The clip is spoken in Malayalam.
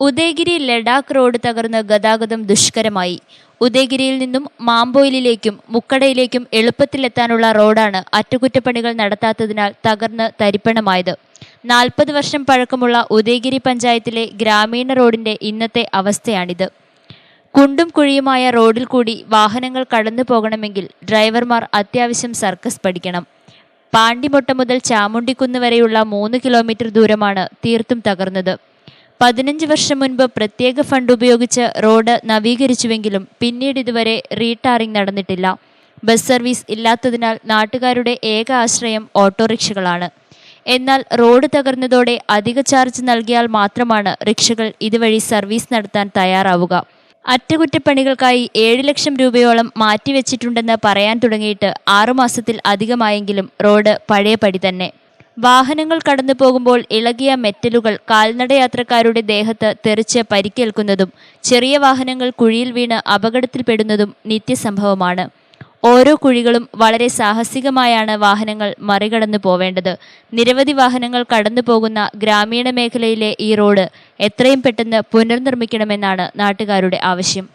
ഉദയഗിരി ലഡാക്ക് റോഡ് തകർന്ന് ഗതാഗതം ദുഷ്കരമായി. ഉദയഗിരിയിൽ നിന്നും മാമ്പോയിലിലേക്കും മുക്കടയിലേക്കും എളുപ്പത്തിലെത്താനുള്ള റോഡാണ് അറ്റകുറ്റപ്പണികൾ നടത്താത്തതിനാൽ തകർന്ന് തരിപ്പണമായത്. 40 വർഷം പഴക്കമുള്ള ഉദയഗിരി പഞ്ചായത്തിലെ ഗ്രാമീണ റോഡിന്റെ ഇന്നത്തെ അവസ്ഥയാണിത്. കുണ്ടും കുഴിയുമായ റോഡിൽ കൂടി വാഹനങ്ങൾ കടന്നു പോകണമെങ്കിൽ ഡ്രൈവർമാർ അത്യാവശ്യം സർക്കസ് പഠിക്കണം. പാണ്ടിമൊട്ട മുതൽ ചാമുണ്ടിക്കുന്ന് വരെയുള്ള 3 കിലോമീറ്റർ ദൂരമാണ് തീർത്തും തകർന്നത്. 15 വർഷം മുൻപ് പ്രത്യേക ഫണ്ട് ഉപയോഗിച്ച് റോഡ് നവീകരിച്ചുവെങ്കിലും പിന്നീട് ഇതുവരെ റീടാറിംഗ് നടന്നിട്ടില്ല. ബസ് സർവീസ് ഇല്ലാത്തതിനാൽ നാട്ടുകാരുടെ ഏക ആശ്രയം ഓട്ടോറിക്ഷകളാണ്. എന്നാൽ റോഡ് തകർന്നതോടെ അധിക ചാർജ് നൽകിയാൽ മാത്രമാണ് റിക്ഷകൾ ഇതുവഴി സർവീസ് നടത്താൻ തയ്യാറാവുക. അറ്റകുറ്റപ്പണികൾക്കായി 7 ലക്ഷം രൂപയോളം മാറ്റിവെച്ചിട്ടുണ്ടെന്ന് പറയാൻ തുടങ്ങിയിട്ട് 6 മാസത്തിൽ അധികമായെങ്കിലും റോഡ് പഴയപടി തന്നെ. വാഹനങ്ങൾ കടന്നു പോകുമ്പോൾ ഇളകിയ മെറ്റലുകൾ കാൽനടയാത്രക്കാരുടെ ദേഹത്ത് തെറിച്ച് പരിക്കേൽക്കുന്നതും ചെറിയ വാഹനങ്ങൾ കുഴിയിൽ വീണ് അപകടത്തിൽപ്പെടുന്നതും നിത്യസംഭവമാണ്. ഓരോ കുഴികളും വളരെ സാഹസികമായാണ് വാഹനങ്ങൾ മറികടന്നു പോവേണ്ടത്. നിരവധി വാഹനങ്ങൾ കടന്നു പോകുന്ന ഗ്രാമീണ മേഖലയിലെ ഈ റോഡ് എത്രയും പെട്ടെന്ന് പുനർനിർമ്മിക്കണമെന്നാണ് നാട്ടുകാരുടെ ആവശ്യം.